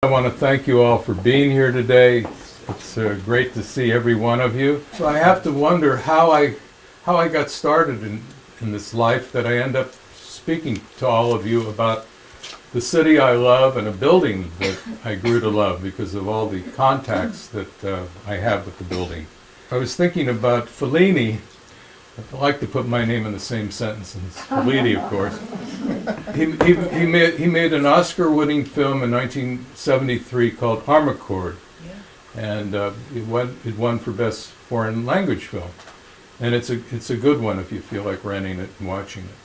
I want to thank you all for being here today. It's great to see every one of you. So I have to wonder how I got started in this life that I end up speaking to all of you about the city I love and a building that I grew to love because of all the contacts that I have with the building. I was thinking about Fellini. I like to put my name in the same sentence as Fellini, of course. He made an Oscar-winning film in 1973 called Armicord, and it won for Best Foreign Language Film. And it's a good one if you feel like renting it and watching it.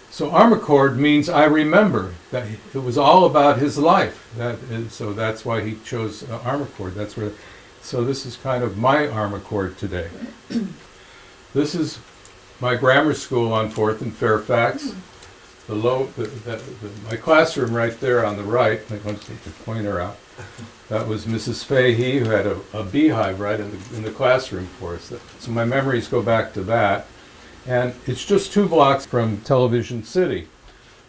So Armicord means I remember. That it was all about his life. So that's why he chose Armicord. So this is kind of my Armicord today. This is my grammar school on 4th and Fairfax. My classroom right there on the right, I'm going to take the pointer out. That was Mrs. Fahey, who had a beehive right in the classroom for us. So my memories go back to that. And it's just 2 blocks from Television City.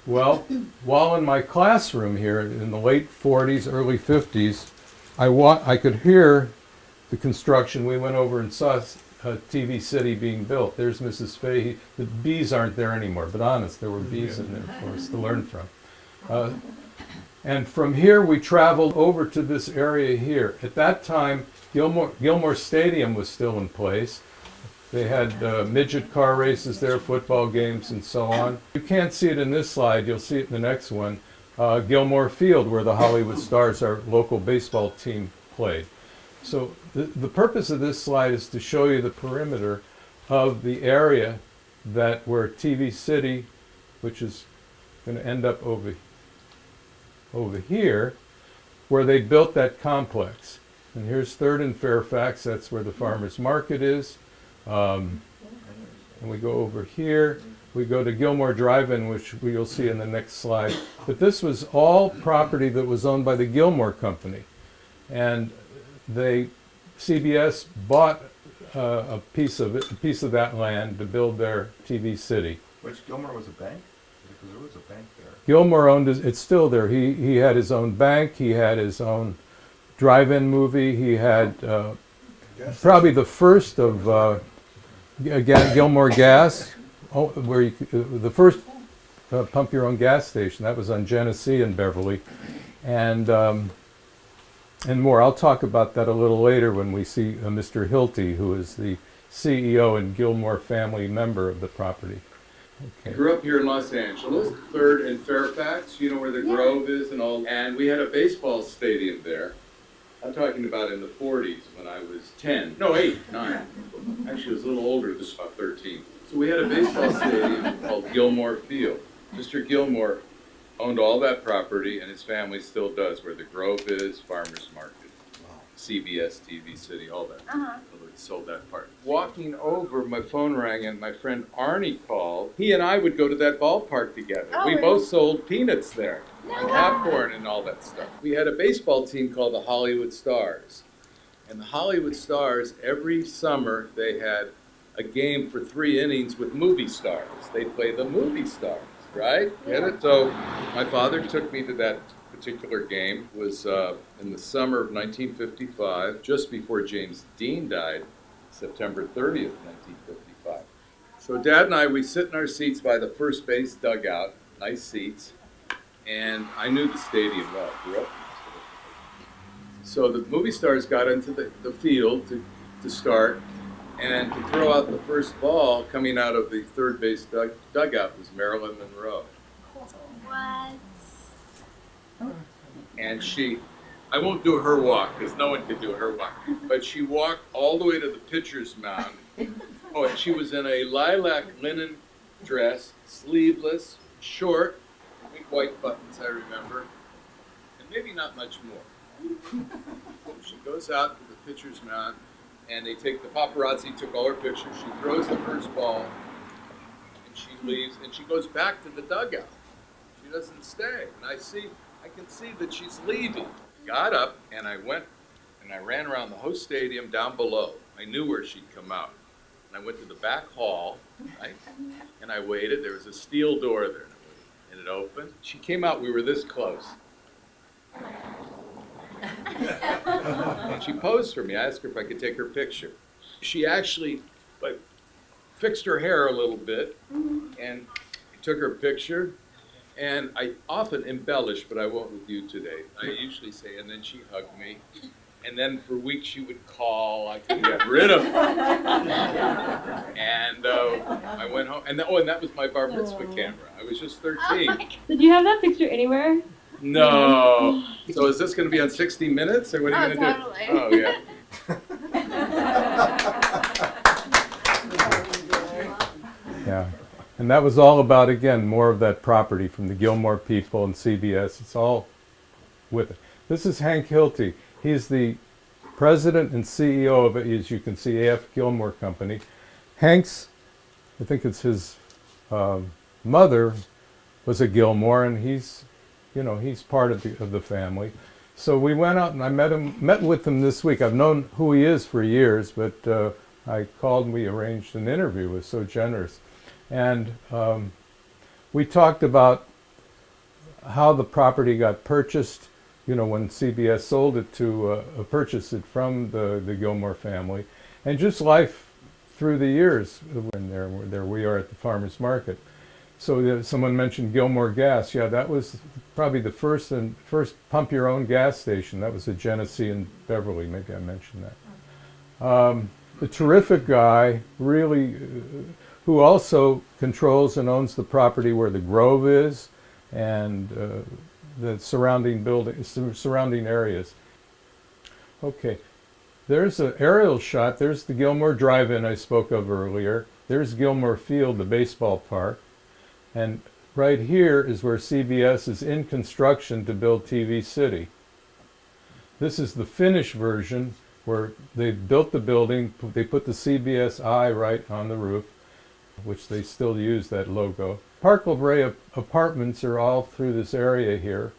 Well, while in my classroom here in the late 40s, early 50s, I could hear the construction. We went over and saw TV City being built. There's Mrs. Fahey. The bees aren't there anymore, but honest, there were bees in there for us to learn from. And from here, we traveled over to this area here. At that time, Gilmore Stadium was still in place. They had midget car races there, football games, and so on. You can't see it in this slide. You'll see it in the next one. Gilmore Field, where the Hollywood Stars, our local baseball team, played. So the purpose of this slide is to show you the perimeter of the area where TV City, which is going to end up over here, where they built that complex. And here's 3rd and Fairfax. That's where the farmers market is. And we go over here. We go to Gilmore Drive-In, which you'll see in the next slide. But this was all property that was owned by the Gilmore Company. And CBS bought a piece of that land to build their TV City. Which Gilmore was a bank? Because there was a bank there. Gilmore owned it's still there. He had his own bank. He had his own drive-in movie. He had probably the first of Gilmore Gas, where the first pump your own gas station. That was on Genesee in Beverly, and more. I'll talk about that a little later when we see Mr. Hilty, who is the CEO and Gilmore family member of the property. Okay. I grew up here in Los Angeles, 3rd and Fairfax, you know where the Grove is and all, and we had a baseball stadium there. I'm talking about in the 40s when I was 10, no 8, 9. Actually I was a little older, this was about 13. So we had a baseball stadium called Gilmore Field. Mr. Gilmore owned all that property, and his family still does, where the Grove is, Farmers Market, CBS, TV City, all that. Sold that part. Walking over, my phone rang, and my friend Arnie called. He and I would go to that ballpark together. We both sold peanuts there, and popcorn and all that stuff. We had a baseball team called the Hollywood Stars. And the Hollywood Stars, every summer, they had a game for 3 innings with movie stars. They'd play the movie stars. Right? Get it? So my father took me to that particular game. It was in the summer of 1955, just before James Dean died, September 30th, 1955. So Dad and I, we sit in our seats by the first base dugout, nice seats, and I knew the stadium well, grew up. So the movie stars got into the field to start, and to throw out the first ball coming out of the third base dugout was Marilyn Monroe. What? And I won't do her walk because no one could do her walk, but she walked all the way to the pitcher's mound. Oh, and she was in a lilac linen dress, sleeveless, short, big white buttons, I remember, and maybe not much more. She goes out to the pitcher's mound, and they take the paparazzi, took all her pictures. She throws the first ball, and she leaves, and she goes back to the dugout. She doesn't stay, and I can see that she's leaving. Got up, and I went, and I ran around the host stadium down below. I knew where she'd come out. And I went to the back hall, right? And I waited. There was a steel door there, and it opened. She came out. We were this close. she posed for me. I asked her if I could take her picture. She actually like fixed her hair a little bit and took her picture. And I often embellish, but I won't with you today. I usually say, and then she hugged me. And then for weeks she would call. I couldn't get rid of her. And I went home. And that was my bar mitzvah camera. I was just 13. Did you have that picture anywhere? No. So is this going to be on 60 Minutes? Or what are you going to totally. do? Oh, yeah. Yeah. And that was all about, again, more of that property from the Gilmore people and CBS. It's all with it. This is Hank Hilty. He's the president and CEO of, as you can see, A.F. Gilmore Company. Hank's, I think it's his mother was a Gilmore, and he's part of the family. So we went out and I met with him this week. I've known who he is for years, but I called and we arranged an interview. It was so generous. And we talked about how the property got purchased, when CBS sold it to purchase it from the Gilmore family, and just life through the years. And there we are at the farmers market. So someone mentioned Gilmore Gas. Yeah, that was probably the first pump your own gas station. That was a Genesee in Beverly. Maybe I mentioned that. A terrific guy, really, who also controls and owns the property where the Grove is and the surrounding areas. Okay, there's an aerial shot. There's the Gilmore Drive-In I spoke of earlier. There's Gilmore Field, the baseball park. And right here is where CBS is in construction to build TV City. This is the finished version where they built the building. They put the CBS eye right on the roof, which they still use that logo. Park La Brea apartments are all through this area here.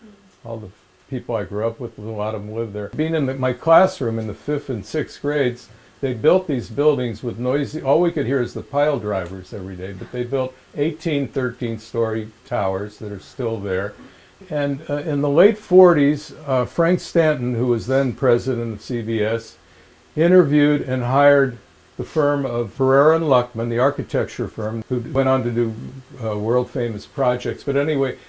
All the people I grew up with, a lot of them live there. Being in my classroom in the 5th and 6th grades, they built these buildings with noisy, all we could hear is the pile drivers every day, but they built 18, 13-story towers that are still there. And in the late 40s, Frank Stanton, who was then president of CBS, interviewed and hired the firm of Ferrera and Luckman, the architecture firm, who went on to do world-famous projects. But anyway,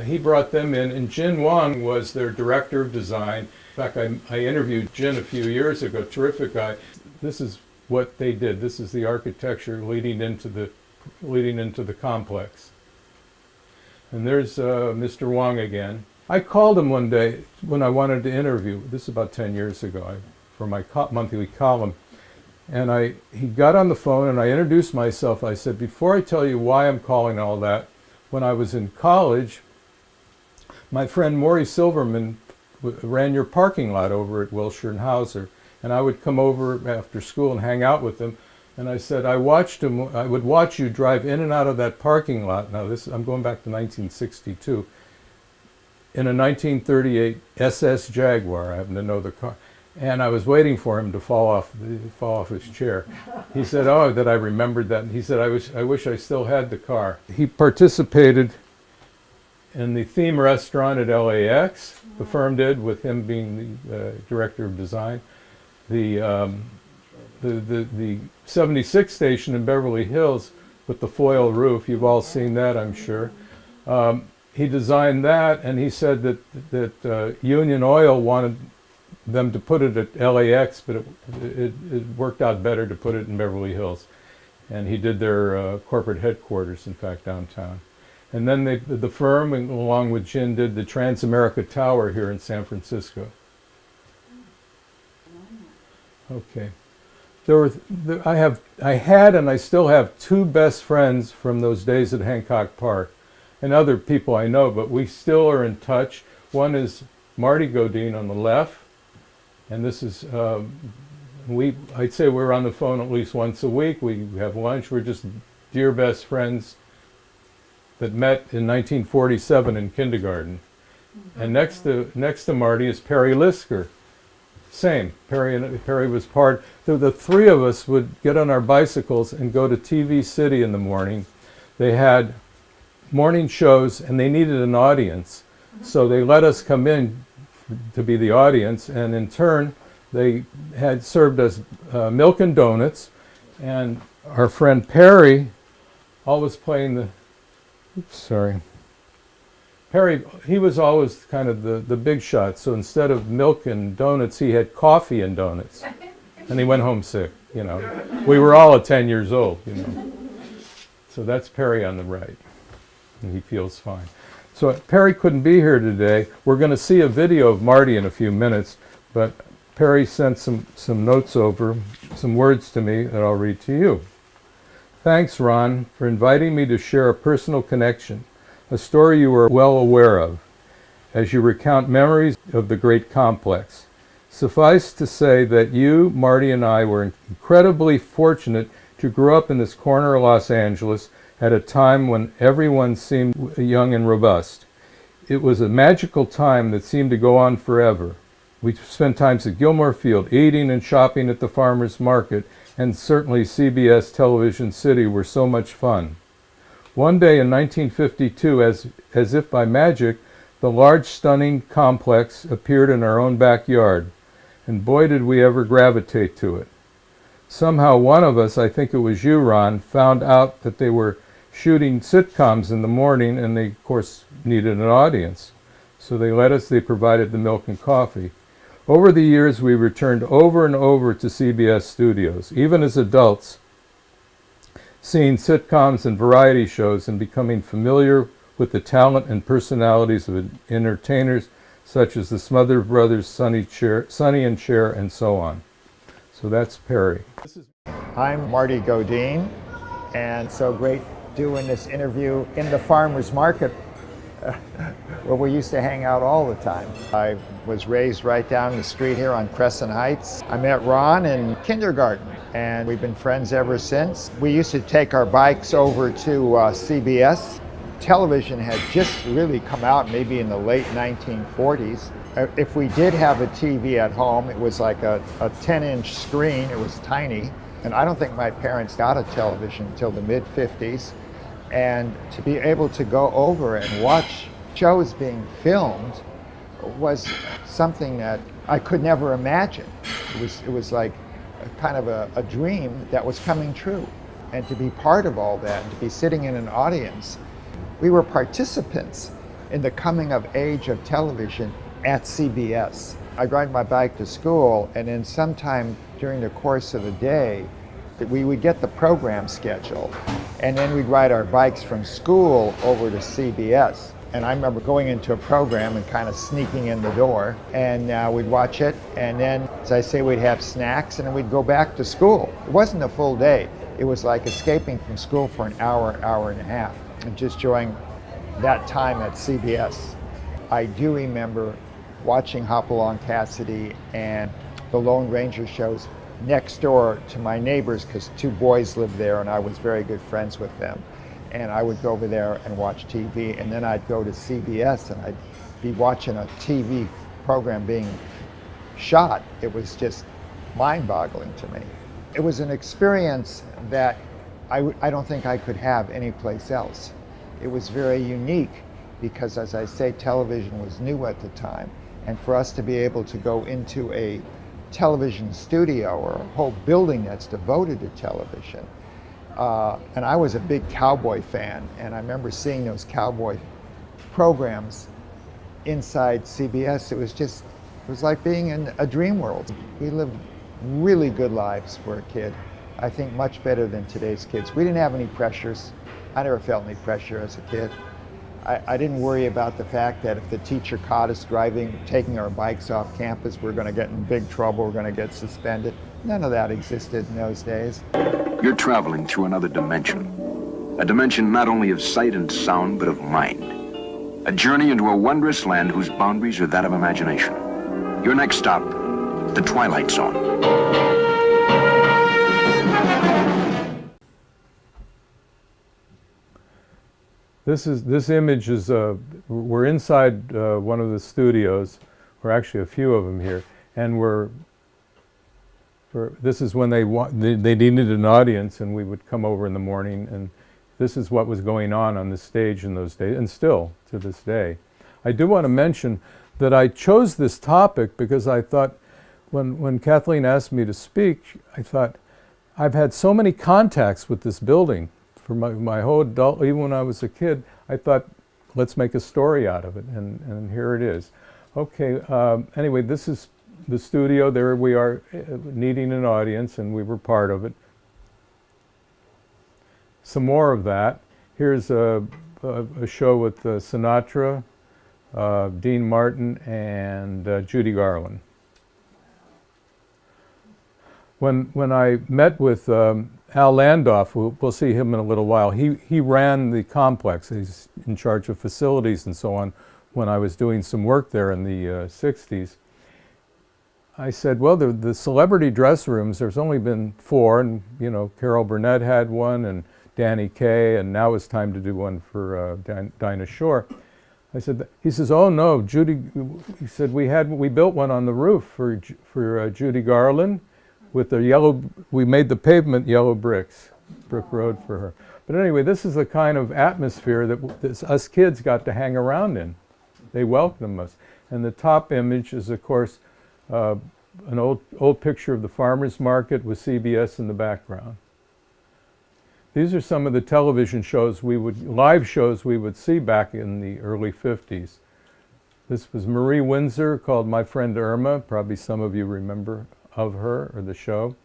he brought them in, and Jin Wang was their director of design. In fact, I interviewed Jin a few years ago, terrific guy. This is what they did. This is the architecture leading into the complex. And there's Mr. Wang again. I called him one day when I wanted to interview. This is about 10 years ago for my monthly column. And he got on the phone and I introduced myself. I said, before I tell you why I'm calling all that, when I was in college, my friend Maury Silverman ran your parking lot over at Wilshire and Hauser. And I would come over after school and hang out with him. And I said, I would watch you drive in and out of that parking lot. Now I'm going back to 1962. In a 1938 SS Jaguar, I happen to know the car. And I was waiting for him to fall off his chair. He said, oh, that I remembered that. And he said, I wish I still had the car. He participated in the theme restaurant at LAX, the firm did, with him being the director of design. The 76 station in Beverly Hills with the foil roof, you've all seen that, I'm sure. He designed that, and he said that Union Oil wanted them to put it at LAX, but it worked out better to put it in Beverly Hills. And he did their corporate headquarters, in fact, downtown. And then the firm, along with Jin, did the Transamerica Tower here in San Francisco. Okay. I had and I still have two best friends from those days at Hancock Park, and other people I know, but we still are in touch. One is Marty Godine on the left, and this is, I'd say we're on the phone at least once a week. We have lunch. We're just dear best friends that met in 1947 in kindergarten. And next to Marty is Perry Lisker. Same. Perry was part. The three of us would get on our bicycles and go to TV City in the morning. They had morning shows and they needed an audience. So they let us come in to be the audience, and in turn they had served us milk and donuts, and our friend Perry always playing the, oops, sorry. Perry, he was always kind of the big shot, so instead of milk and donuts, he had coffee and donuts. And he went home sick, you know. We were all at 10 years old, you know. So that's Perry on the right, and he feels fine. So Perry couldn't be here today. We're going to see a video of Marty in a few minutes, but Perry sent some notes over, some words to me that I'll read to you. Thanks, Ron, for inviting me to share a personal connection, a story you are well aware of, as you recount memories of the great complex. Suffice to say that you, Marty, and I were incredibly fortunate to grow up in this corner of Los Angeles at a time when everyone seemed young and robust. It was a magical time that seemed to go on forever. We spent times at Gilmore Field, eating and shopping at the farmers market, and certainly CBS Television City were so much fun. One day in 1952, as if by magic, the large, stunning complex appeared in our own backyard, and boy did we ever gravitate to it. Somehow one of us, I think it was you, Ron, found out that they were shooting sitcoms in the morning, and they, of course, needed an audience. So they provided the milk and coffee. Over the years, we returned over and over to CBS studios, even as adults, seeing sitcoms and variety shows and becoming familiar with the talent and personalities of entertainers such as the Smothers Brothers, Sonny and Cher, and so on. So that's Perry. I'm Marty Godine, and so great doing this interview in the farmers market where we used to hang out all the time. I was raised right down the street here on Crescent Heights. I met Ron in kindergarten, and we've been friends ever since. We used to take our bikes over to CBS. Television had just really come out maybe in the late 1940s. If we did have a TV at home, it was like a 10-inch screen. It was tiny. And I don't think my parents got a television until the mid-50s. And to be able to go over and watch shows being filmed was something that I could never imagine. It was like kind of a dream that was coming true. And to be part of all that, and to be sitting in an audience, we were participants in the coming of age of television at CBS. I'd ride my bike to school, and then sometime during the course of the day, we would get the program schedule, and then we'd ride our bikes from school over to CBS. And I remember going into a program and kind of sneaking in the door, and we'd watch it, and then, as I say, we'd have snacks, and then we'd go back to school. It wasn't a full day. It was like escaping from school for an hour, hour and a half, and just enjoying that time at CBS. I do remember watching Hopalong Cassidy and the Lone Ranger shows next door to my neighbors, because two boys lived there and I was very good friends with them. And I would go over there and watch TV, and then I'd go to CBS and I'd be watching a TV program being shot. It was just mind-boggling to me. It was an experience that I don't think I could have anyplace else. It was very unique because, as I say, television was new at the time. And for us to be able to go into a television studio or a whole building that's devoted to television. And I was a big cowboy fan, and I remember seeing those cowboy programs inside CBS. It was like being in a dream world. We lived really good lives for a kid. I think much better than today's kids. We didn't have any pressures. I never felt any pressure as a kid. I didn't worry about the fact that if the teacher caught us taking our bikes off campus, we're going to get in big trouble, we're going to get suspended. None of that existed in those days. You're traveling through another dimension. A dimension not only of sight and sound, but of mind. A journey into a wondrous land whose boundaries are that of imagination. Your next stop, the Twilight Zone. This image is, we're inside one of the studios, or actually a few of them here, and this is when they needed an audience, and we would come over in the morning, and this is what was going on the stage in those days, and still to this day. I do want to mention that I chose this topic because I thought when Kathleen asked me to speak, I thought, I've had so many contacts with this building for my whole adult, even when I was a kid. I thought, let's make a story out of it, and here it is. Okay, anyway, this is the studio. There we are, needing an audience, and we were part of it. Some more of that. Here's a show with Sinatra, Dean Martin, and Judy Garland. When I met with Al Landoff, we'll see him in a little while, he ran the complex. He's in charge of facilities and so on when I was doing some work there in the 60s. I said, well, the celebrity dress rooms, there's only been 4, and you know, Carol Burnett had one, and Danny Kaye, and now it's time to do one for Dinah Shore. I said, he says, oh no, Judy, he said, we built one on the roof for Judy Garland, with the yellow, we made the pavement yellow brick road for her. But anyway, this is the kind of atmosphere that us kids got to hang around in. They welcomed us. And the top image is, of course, an old picture of the farmer's market with CBS in the background. These are some of the television shows live shows we would see back in the early 50s. This was Marie Windsor, called My Friend Irma. Probably some of you remember of her or the show.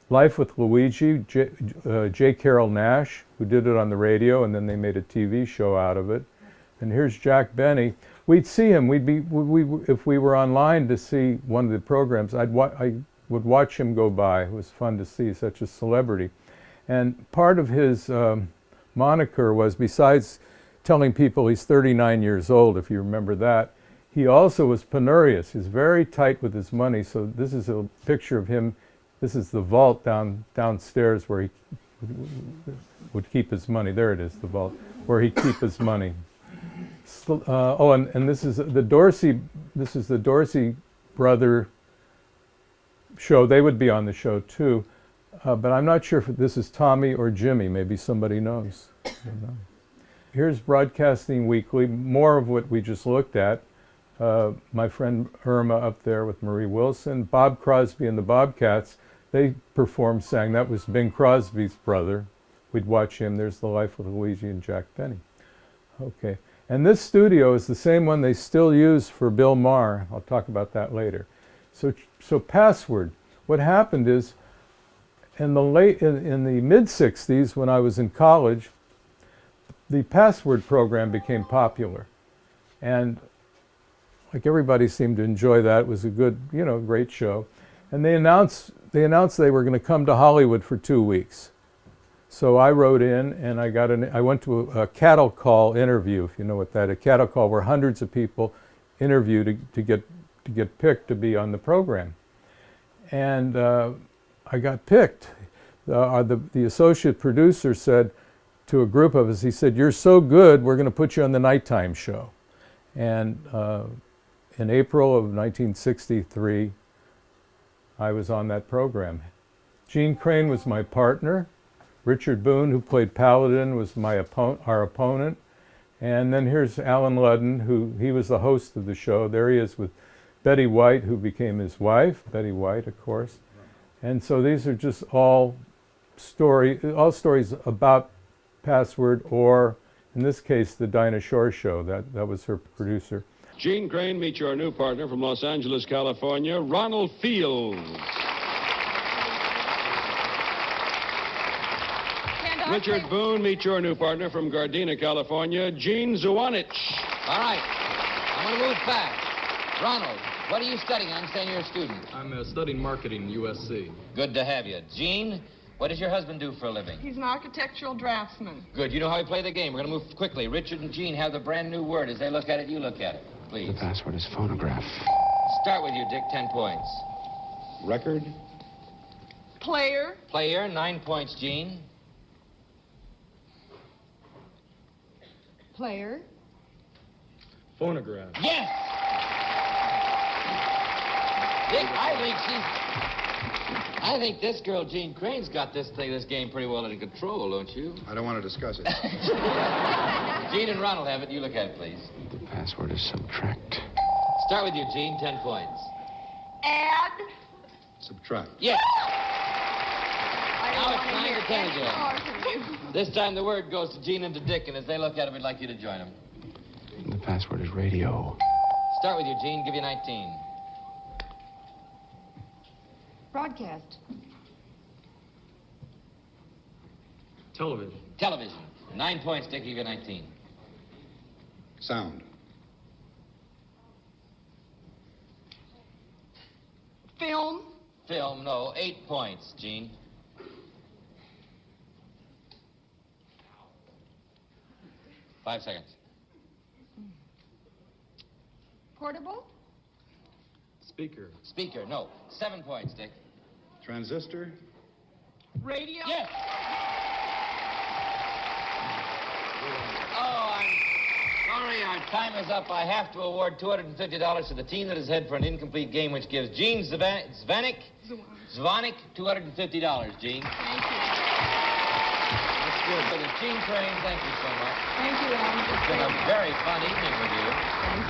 Life with Luigi, J. Carrol Naish, who did it on the radio, and then they made a TV show out of it. And here's Jack Benny. We'd see him. If we were online to see one of the programs, I would watch him go by. It was fun to see such a celebrity. And part of his moniker was, besides telling people he's 39 years old, if you remember that, he also was penurious. He's very tight with his money. So this is a picture of him. This is the vault downstairs where he would keep his money. There it is, the vault, where he'd keep his money. And this is the Dorsey. This is the Dorsey brother show. They would be on the show too, but I'm not sure if this is Tommy or Jimmy. Maybe somebody knows. I don't know. Here's Broadcasting Weekly. More of what we just looked at. My friend Irma up there with Marie Wilson. Bob Crosby and the Bobcats. They sang. That was Bing Crosby's brother. We'd watch him. There's The Life of Luigi and Jack Benny. Okay. And this studio is the same one they still use for Bill Maher. I'll talk about that later. So Password. What happened is, in the mid-60s, when I was in college, the Password program became popular. And like everybody seemed to enjoy that. It was a good, great show. And they announced they were going to come to Hollywood for 2 weeks. So I wrote in, and I went to a cattle call interview, if you know what that is. A cattle call where hundreds of people interview to get picked to be on the program. And I got picked. The associate producer said to a group of us, he said, "You're so good, we're going to put you on the nighttime show." And in April of 1963, I was on that program. Gene Crane was my partner. Richard Boone, who played Paladin, was our opponent. And then here's Alan Ludden, he was the host of the show. There he is with Betty White, who became his wife. Betty White, of course. And so these are just all stories about Password, or in this case, the Dinah Shore Show. That was her producer. Gene Crane, meet your new partner from Los Angeles, California, Ronald Fields. Richard Boone, meet your new partner from Gardena, California, Gene Zuanich. All right. I'm going to move fast. Ronald, what are you studying? I understand you're a student. I'm studying marketing at USC. Good to have you. Gene, what does your husband do for a living? He's an architectural draftsman. Good. You know how we play the game. We're going to move quickly. Richard and Gene have the brand new word. As they look at it, you look at it. Please. The password is phonograph. Start with you, Dick. 10 points. Record. Player. Player. 9 points, Gene. Player. Phonograph. Yes! Dick, I think this girl, Gene Crane's got this game pretty well under control, don't you? I don't want to discuss it. Gene and Ronald have it. You look at it, please. The password is subtract. Start with you, Gene. 10 points. Add. Subtract. Yes. I Now don't it's want to 9 hear to 10 any again. more from you. This time the word goes to Gene and to Dick, and as they look at it, we'd like you to join them. The password is radio. Start with you, Gene. Give you 19. Broadcast. Television. Television. 9 points, Dick. Give you 19. Sound. Film. Film, no. 8 points, Gene. Five seconds. Portable. Speaker. Speaker, no. 7 points, Dick. Transistor. Radio. Yes! Oh, I'm sorry, our time is up. I have to award $250 to the team that is head for an incomplete game, which gives Gene Zvanek $250, Gene. Thank you. That's good. For the team train, thank you so much. Thank you, Ron. It's been a very fun evening with you.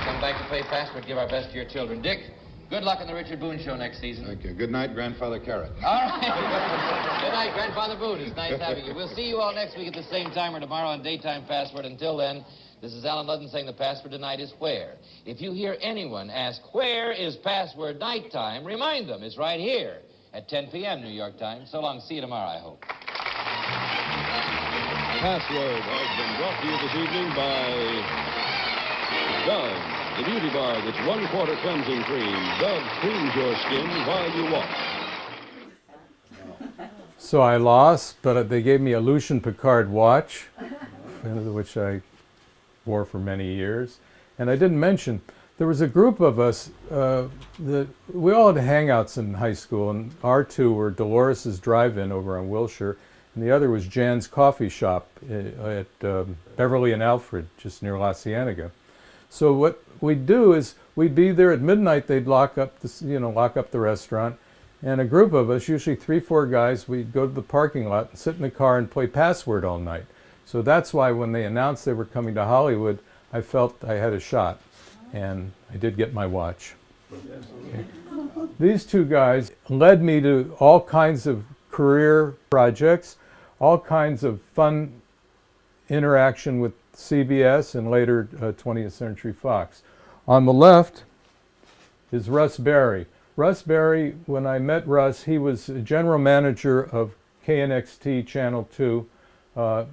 Come back to play Password, give our best to your children. Dick, good luck on the Richard Boone Show next season. Thank you. Good night, Grandfather Carrot. All right. Good night, Grandfather Boone. It's nice having you. We'll see you all next week at the same time or tomorrow on Daytime Password. Until then, this is Alan Ludden saying the password tonight is where. If you hear anyone ask, where is password nighttime, remind them it's right here at 10 p.m. New York time. So long. See you tomorrow, I hope. Password has been brought to you this evening by Dove, the beauty bar that's 1/4 cleansing cream. Dove cleans your skin while you walk. So I lost, but they gave me a Lucien Picard watch, which I wore for many years. And I didn't mention, there was a group of us that we all had hangouts in high school, and our two were Dolores's Drive-In over on Wilshire, and the other was Jan's Coffee Shop at Beverly and Alfred, just near La Cienega. So what we'd do is we'd be there at midnight. They'd lock up the restaurant, and a group of us, usually 3-4 guys, we'd go to the parking lot and sit in the car and play Password all night. So that's why when they announced they were coming to Hollywood, I felt I had a shot, and I did get my watch. Okay. These two guys led me to all kinds of career projects, all kinds of fun interaction with CBS and later 20th Century Fox. On the left is Russ Berry. Russ Berry, when I met Russ, he was general manager of KNXT Channel 2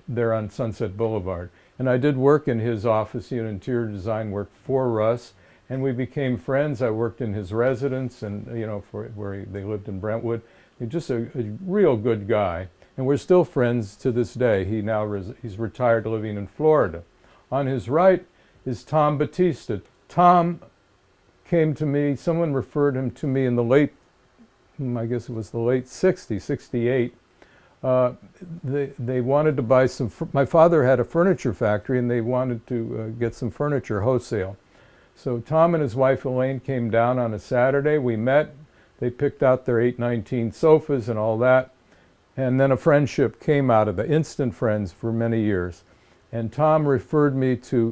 there on Sunset Boulevard. And I did work in his office, interior design work for Russ, and we became friends. I worked in his residence and, they lived in Brentwood. He's just a real good guy. And we're still friends to this day. He's retired living in Florida. On his right is Tom Batista. Tom came to me, someone referred him to me in the late, I guess it was the late 60s, 68. They wanted to buy my father had a furniture factory and they wanted to get some furniture wholesale. So Tom and his wife Elaine came down on a Saturday. We met. They picked out their 819 sofas and all that. And then a friendship came out of it, instant friends for many years. And Tom referred me to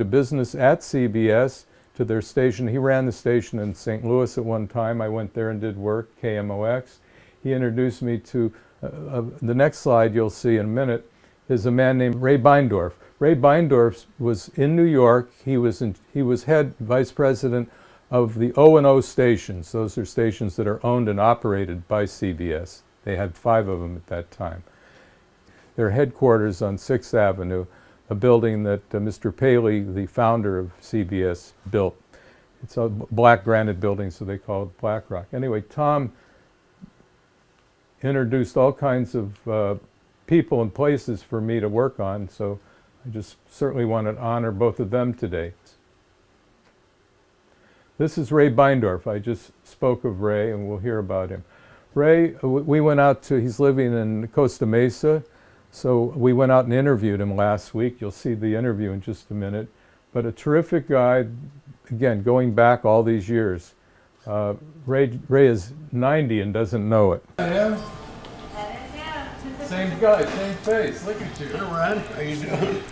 business at CBS, to their station. He ran the station in St. Louis at one time. I went there and did work, KMOX. He introduced me to, the next slide you'll see in a minute, is a man named Ray Beindorf. Ray Beindorf was in New York. He was head vice president of the O&O stations. Those are stations that are owned and operated by CBS. They had 5 of them at that time. Their headquarters on 6th Avenue, a building that Mr. Paley, the founder of CBS, built. It's a black granite building, so they call it Black Rock. Anyway, Tom introduced all kinds of people and places for me to work on, so I just certainly want to honor both of them today. This is Ray Beindorf. I just spoke of Ray, and we'll hear about him. Ray, we went out to, he's living in Costa Mesa, so we went out and interviewed him last week. You'll see the interview in just a minute. But a terrific guy, again, going back all these years. Ray is 90 and doesn't know it. I am. Same guy, same face. Look at you. Hey, Ron. How you doing?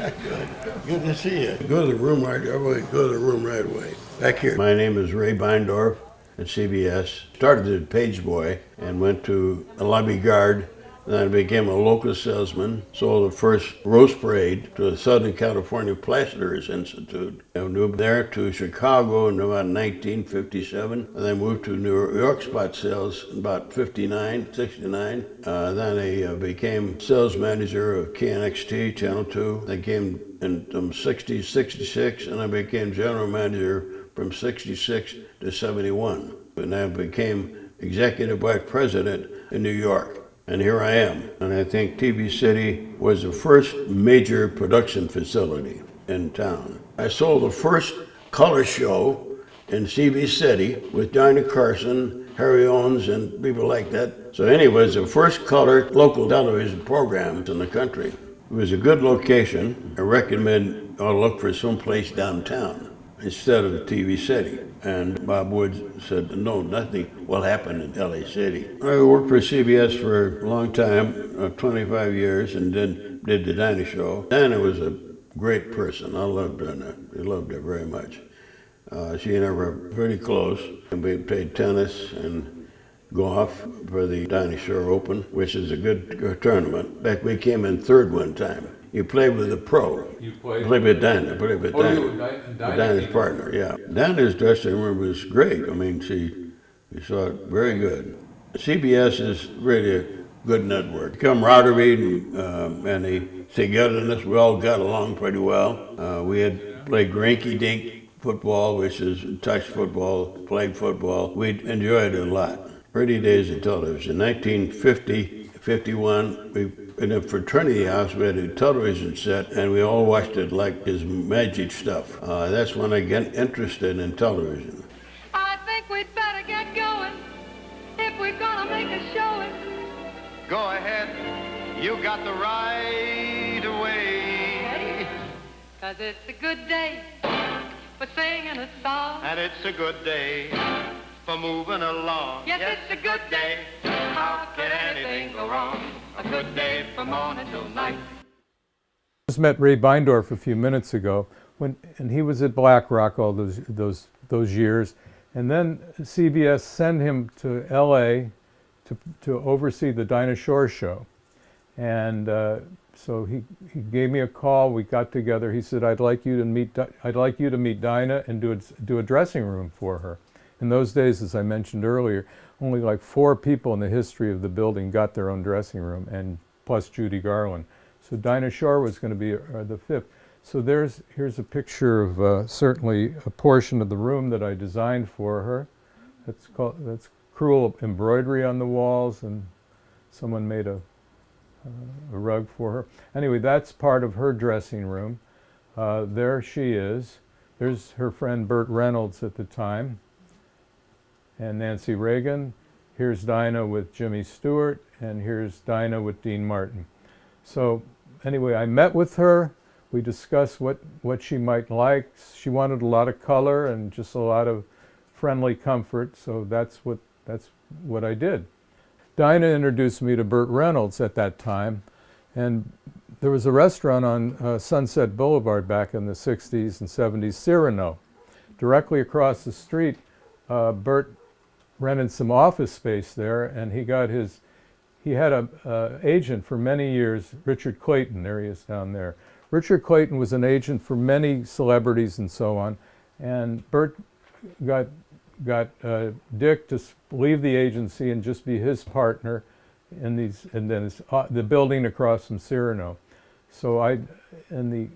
Good to see you. Go to the room right away. Go to the room right away. Back here. My name is Ray Beindorf. at CBS. Started as a page boy and went to a lobby guard. Then I became a local salesman, sold the first Rose Parade to the Southern California Plasterers Institute. I moved there to Chicago in about 1957, and then moved to New York spot sales in about 59, 69. Then I became sales manager of KNXT, Channel 2. I came in 60, 66, and I became general manager from 66 to 71. And I became executive vice president in New York. And here I am. And I think TV City was the first major production facility in town. I sold the first color show in TV City with Dinah Carson, Harry Owens, and people like that. So anyway, it was the first color local television program in the country. It was a good location. I recommend I'll look for someplace downtown instead of TV City. And Bob Woods said, no, nothing will happen in LA City. I worked for CBS for a long time, 25 years, and then did the Dinah show. Dinah was a great person. I loved Dinah. I loved her very much. She and I were pretty close, and we played tennis and golf for the Dinah Shore Open, which is a good tournament. In fact, we came in third one time. You played with a pro. You played with Dinah. Played with Dinah. With Dinah's partner, yeah. Dinah's dressing room was great. I mean, you saw it very good. CBS is really a good network. Camaraderie and the togetherness, we all got along pretty well. We had played rinky-dink football, which is touch football, flag football. We enjoyed it a lot. Early days of television, 1950, 51, in a fraternity house, we had a television set, and we all watched it like his magic stuff. That's when I got interested in television. I think we'd better get going if we're gonna make a showing. Go ahead, you got the right way. 'Cause it's a good day for singing a song. And it's a good day for moving along. Yes, it's a good day. How can anything go wrong? A good day from morning till night. I just met Ray Beindorf a few minutes ago, and he was at BlackRock all those years, and then CBS sent him to LA to oversee the Dinah Shore show, and so he gave me a call. We got together. He said, I'd like you to meet Dinah and do a dressing room for her. In those days, as I mentioned earlier, only like 4 people in the history of the building got their own dressing room, and plus Judy Garland. So Dinah Shore was going to be the 5th. So here's a picture of certainly a portion of the room that I designed for her. That's crewel embroidery on the walls, and someone made a rug for her. Anyway, that's part of her dressing room. There she is. There's her friend Burt Reynolds at the time, and Nancy Reagan. Here's Dinah with Jimmy Stewart, and here's Dinah with Dean Martin. So anyway, I met with her. We discussed what she might like. She wanted a lot of color and just a lot of friendly comfort, so that's what I did. Dinah introduced me to Burt Reynolds at that time, and there was a restaurant on Sunset Boulevard back in the 60s and 70s, Cyrano. Directly across the street, Burt rented some office space there, and he had a agent for many years, Richard Clayton. There he is down there. Richard Clayton was an agent for many celebrities and so on, and Burt got Dick to leave the agency and just be his partner in the building across from Cyrano. So in the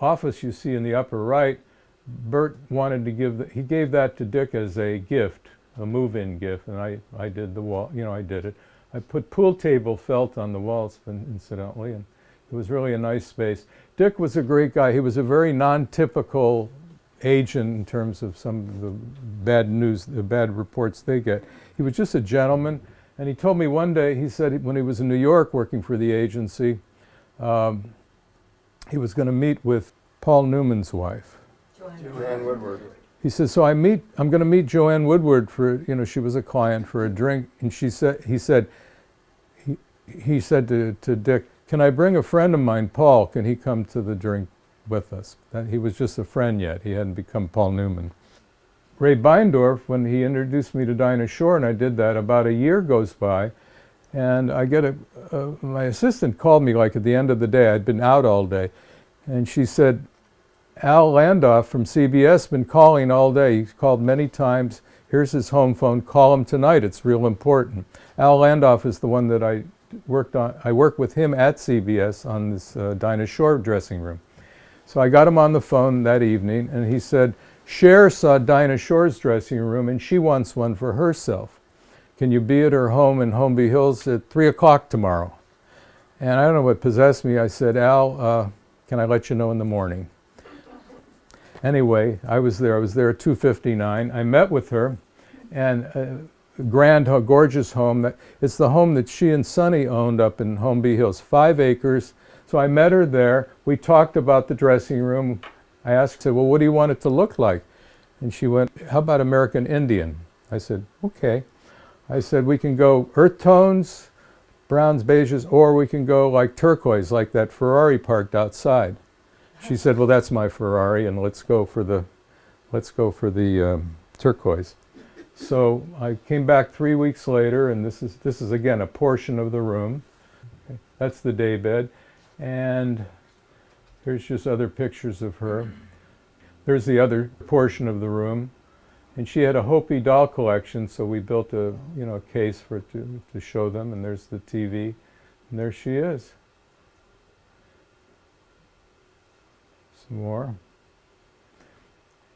office you see in the upper right, Burt wanted to he gave that to Dick as a gift, a move-in gift, and I did the wall, I did it. I put pool table felt on the walls, incidentally, and it was really a nice space. Dick was a great guy. He was a very non-typical agent in terms of some of the bad news, the bad reports they get. He was just a gentleman, and he told me one day, he said when he was in New York working for the agency, he was going to meet with Paul Newman's wife. Joanne Woodward. He said, so I'm going to meet Joanne Woodward for, she was a client, for a drink, and he said to Dick, can I bring a friend of mine, Paul? Can he come to the drink with us? He was just a friend yet. He hadn't become Paul Newman. Ray Beindorf, when he introduced me to Dinah Shore, and I did that, about a year goes by, and I get my assistant called me like at the end of the day. I'd been out all day, and she said, Al Landoff from CBS been calling all day. He's called many times. Here's his home phone. Call him tonight. It's real important. Al Landoff is the one that I worked on. I worked with him at CBS on this Dinah Shore dressing room. So I got him on the phone that evening, and he said, Cher saw Dinah Shore's dressing room, and she wants one for herself. Can you be at her home in Holmby Hills at 3 o'clock tomorrow? And I don't know what possessed me. I said, Al, can I let you know in the morning? Anyway, I was there. I was there at 2:59. I met with her, and grand, gorgeous home. It's the home that she and Sonny owned up in Holmby Hills, 5 acres. So I met her there. We talked about the dressing room. I asked her, well, what do you want it to look like? And she went, how about American Indian? I said, okay. I said, we can go earth tones, browns, beiges, or we can go like turquoise, like that Ferrari parked outside. She said, well, that's my Ferrari, and let's go for the turquoise. So I came back 3 weeks later, and this is again a portion of the room. Okay. That's the daybed, and here's just other pictures of her. There's the other portion of the room, and she had a Hopi doll collection, so we built a case for it to show them. And there's the TV, and there she is. Some more.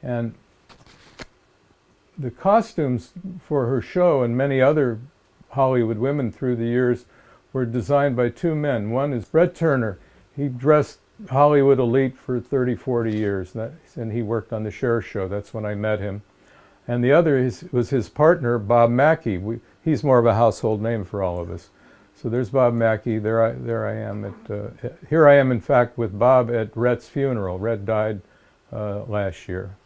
And the costumes for her show and many other Hollywood women through the years were designed by 2 men. One is Brett Turner. He dressed Hollywood elite for 30, 40 years, and he worked on the Cher show. That's when I met him. And the other was his partner, Bob Mackie. He's more of a household name for all of us. So there's Bob Mackie. There I am. Here I am, in fact, with Bob at Rhett's funeral. Rhett died last year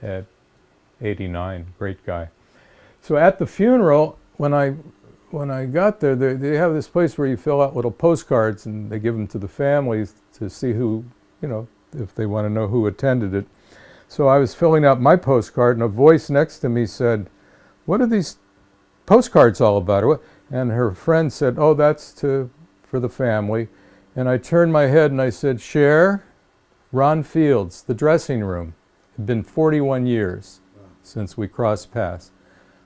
at 89. Great guy. So at the funeral, when I got there, they have this place where you fill out little postcards, and they give them to the families to see who, if they want to know who attended it. So I was filling out my postcard, and a voice next to me said, what are these postcards all about? And her friend said, oh, that's for the family. And I turned my head and I said, Cher, Ron Fields, the dressing room. It had been 41 years since we crossed paths.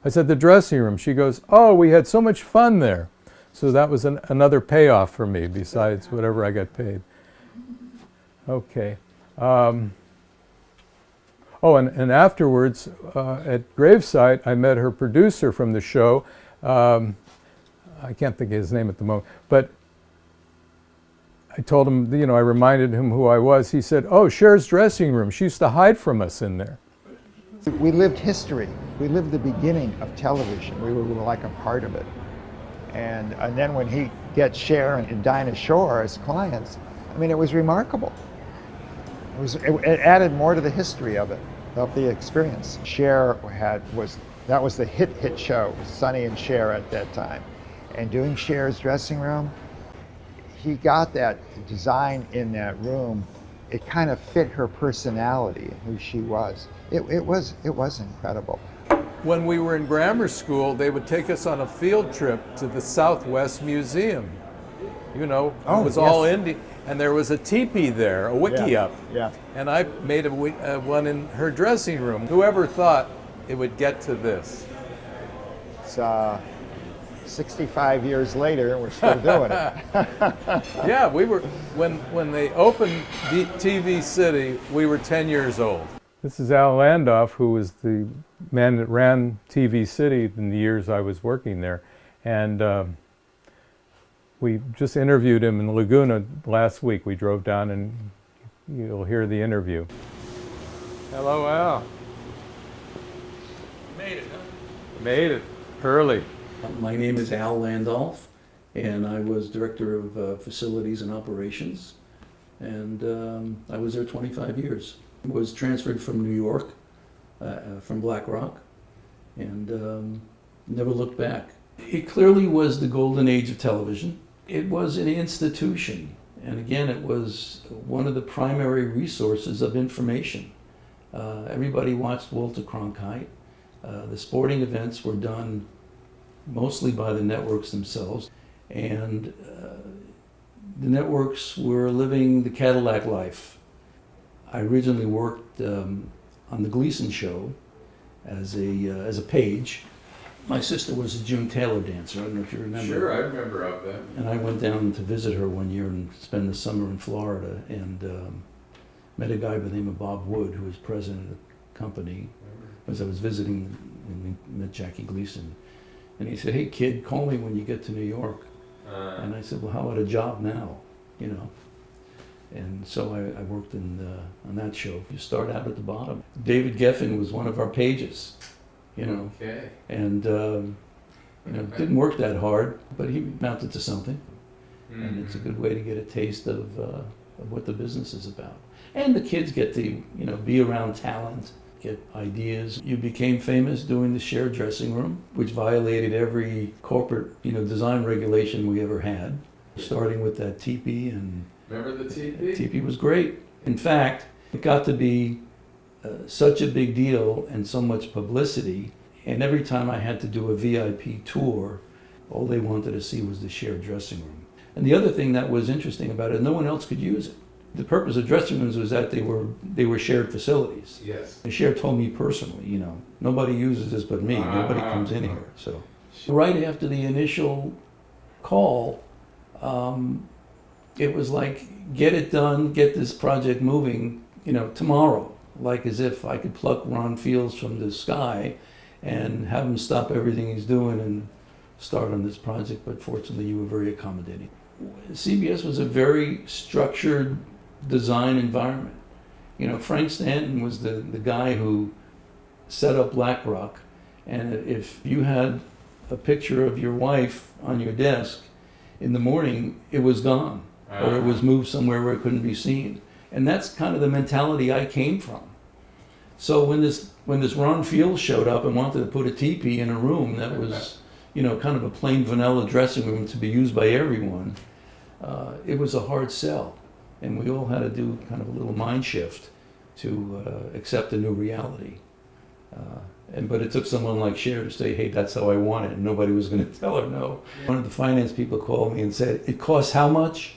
I said, the dressing room. She goes, oh, we had so much fun there. So that was another payoff for me besides whatever I got paid. Okay. And afterwards, at gravesite, I met her producer from the show. I can't think of his name at the moment, but I told him, I reminded him who I was. He said, oh, Cher's dressing room. She used to hide from us in there. We lived history. We lived the beginning of television. We were like a part of it. And then when he gets Cher and Dinah Shore as clients, I mean, it was remarkable. It added more to the history of it, of the experience. Cher that was the hit show, Sonny and Cher at that time. And doing Cher's dressing room, he got that design in that room. It kind of fit her personality, who she was. It was incredible. When we were in grammar school, they would take us on a field trip to the Southwest Museum. It was all Indian, and there was a teepee there, a wickiup. Yeah. And I made one in her dressing room. Whoever thought it would get to this? It's 65 years later, and we're still doing it. Yeah, we were, when they opened TV City, we were 10 years old. This is Al Landoff, who was the man that ran TV City in the years I was working there. And we just interviewed him in Laguna last week. We drove down, and you'll hear the interview. Hello, Al. Made it, huh? Made it. Early. My name is Al Landolph, and I was Director of Facilities and Operations. And I was there 25 years. I was transferred from New York, from Black Rock, and never looked back. It clearly was the golden age of television. It was an institution, and again, it was one of the primary resources of information. Everybody watched Walter Cronkite. The sporting events were done mostly by the networks themselves, and the networks were living the Cadillac life. I originally worked on the Gleason show as a page. My sister was a June Taylor dancer. I don't know if you remember. Sure, I remember of that. And I went down to visit her one year and spend the summer in Florida, and met a guy by the name of Bob Wood, who was president of the company. As I was visiting, and we met Jackie Gleason. And he said, "Hey kid, call me when you get to New York." And I said, "Well, how about a job now?" You know. And so I worked on that show. You start out at the bottom. David Geffen was one of our pages, you know. Okay. And it didn't work that hard, but he amounted to something. And it's a good way to get a taste of what the business is about. And the kids get to, be around talent, get ideas. You became famous doing the shared dressing room, which violated every corporate, design regulation we ever had. Starting with that teepee, and remember the teepee? Teepee was great. In fact, it got to be such a big deal and so much publicity. And every time I had to do a VIP tour, all they wanted to see was the shared dressing room. And the other thing that was interesting about it, no one else could use it. The purpose of dressing rooms was that they were shared facilities. Yes. The share told me personally, nobody uses this but me. Nobody comes in here. So right after the initial call, it was like, get it done, get this project moving, tomorrow. Like as if I could pluck Ron Fields from the sky and have him stop everything he's doing and start on this project. But fortunately, you were very accommodating. CBS was a very structured design environment. Frank Stanton was the guy who set up BlackRock. And if you had a picture of your wife on your desk, in the morning, it was gone, or it was moved somewhere where it couldn't be seen. And that's kind of the mentality I came from. So when this Ron Fields showed up and wanted to put a teepee in a room that was, kind of a plain vanilla dressing room to be used by everyone, it was a hard sell. And we all had to do kind of a little mind shift to accept a new reality. But it took someone like Cher to say, "Hey, that's how I want it," and nobody was going to tell her no. One of the finance people called me and said, "It costs how much?"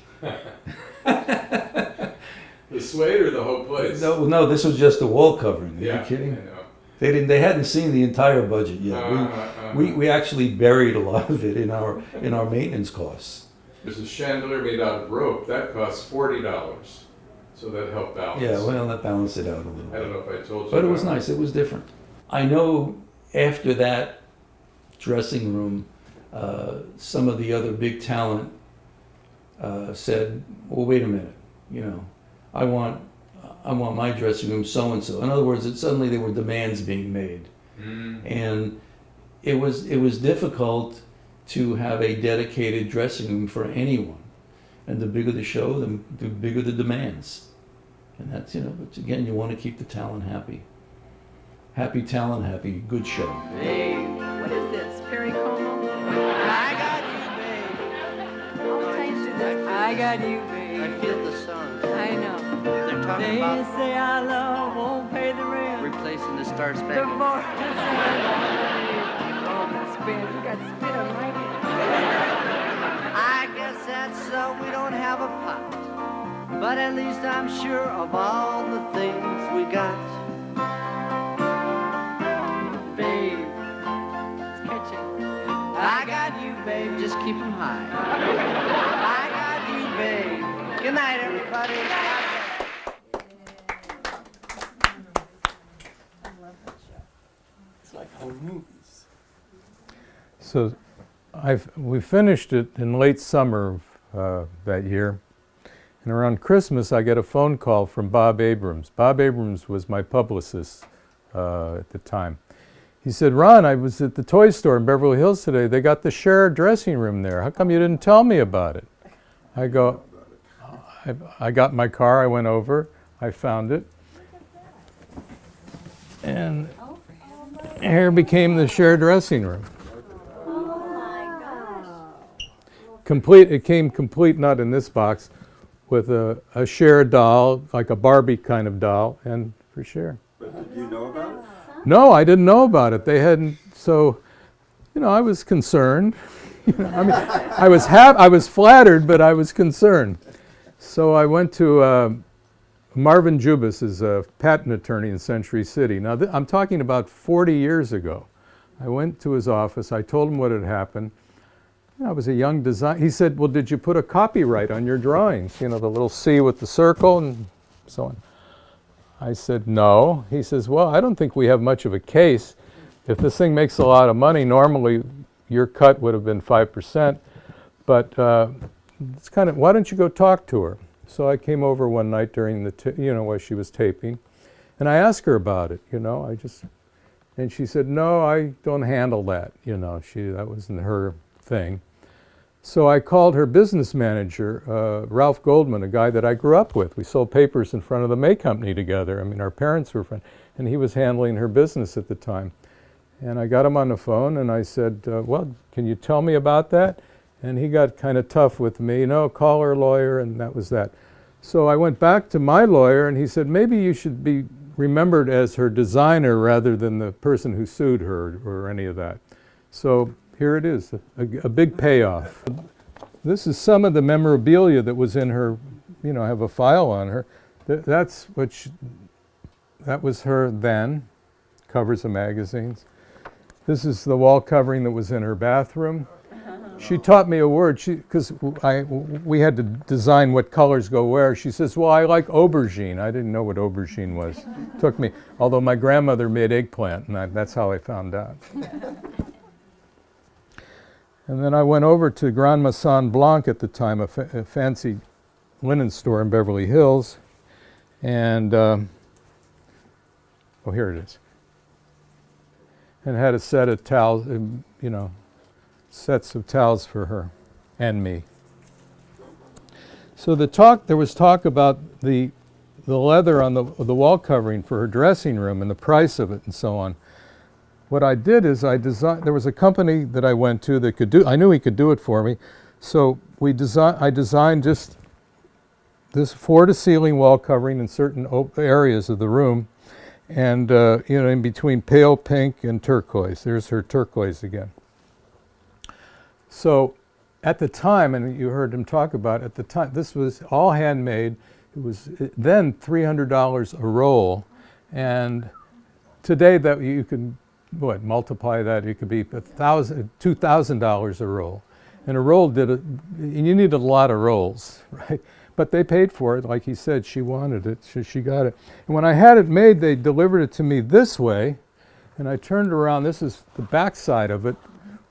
The suede or the whole place? No, this was just the wall covering. Are Yeah, you kidding? I know. They hadn't seen the entire budget yet. We actually buried a lot of it in our maintenance costs. There's a chandelier made out of rope that costs $40, so that helped balance. Yeah, well, that balanced it out a little I don't bit. know if I told you. But it was nice. It was different. I know after that dressing room, some of the other big talent said, "Well, wait a minute, I want my dressing room so and so." In other words, suddenly there were demands being made, and it was difficult to have a dedicated dressing room for anyone. And the bigger the show, the bigger the demands. And that's but again, you want to keep the talent happy. Happy talent, happy good show. Babe, what is this? Perry Como? I got you, babe. I got you, babe. I feel the song. I know. They're talking They about say our love won't pay the rent. replacing the Star The Spangled. more oh, the spin. You got spit on my head. I guess that's so we don't have a pot. But at least I'm sure of all the things we got. Babe, It's catching. I got you, babe. Just keep 'em high. I got you, babe. Good night, everybody. It's like home movies. So we finished it in late summer of that year. And around Christmas, I get a phone call from Bob Abrams. Bob Abrams was my publicist at the time. He said, "Ron, I was at the toy store in Beverly Hills today. They got the shared dressing room there. How come you didn't tell me about it?" I go, I got in my car, I went over, I found it. And here became the shared dressing room. Complete, it came complete, not in this box, with a Cher doll, like a Barbie kind of doll, and for Cher. Did you know about it? No, I didn't know about it. They hadn't, so, I was concerned. I mean, I was flattered, but I was concerned. So I went to Marvin Jubis is a patent attorney in Century City. Now, I'm talking about 40 years ago. I went to his office. I told him what had happened. I was a young designer. He said, well, did you put a copyright on your drawings? The little C with the circle and so on. I said, no. He says, well, I don't think we have much of a case. If this thing makes a lot of money, normally your cut would have been 5%. But it's kind of, why don't you go talk to her? So I came over one night during the, while she was taping. And I asked her about it, and she said, no, I don't handle that. That wasn't her thing. So I called her business manager, Ralph Goldman, a guy that I grew up with. We sold papers in front of the May Company together. I mean, our parents were friends, and he was handling her business at the time. And I got him on the phone, and I said, well, can you tell me about that? And he got kind of tough with me. No, call her lawyer, and that was that. So I went back to my lawyer, and he said, maybe you should be remembered as her designer rather than the person who sued her or any of that. So here it is, a big payoff. This is some of the memorabilia that was in her, I have a file on her. That was her then, covers of magazines. This is the wall covering that was in her bathroom. She taught me a word, because we had to design what colors go where. She says, well, I like aubergine. I didn't know what aubergine was. Took me, although my grandmother made eggplant, and that's how I found out. And then I went over to Grand Maison Blanc at the time, a fancy linen store in Beverly Hills. And, oh, here it is. And had a set of towels, sets of towels for her and me. So there was talk about the leather on the wall covering for her dressing room and the price of it and so on. What I did is there was a company that I went to that could I knew he could do it for me. So I designed just this floor-to-ceiling wall covering in certain areas of the room, and in between pale pink and turquoise. There's her turquoise again. So at the time, and you heard him talk about it, at the time, this was all handmade. It was then $300 a roll, and today that you could multiply that, it could be $2,000 a roll. And a roll and you needed a lot of rolls, right? But they paid for it, like he said, she wanted it, so she got it. And when I had it made, they delivered it to me this way, and I turned around, this is the back side of it,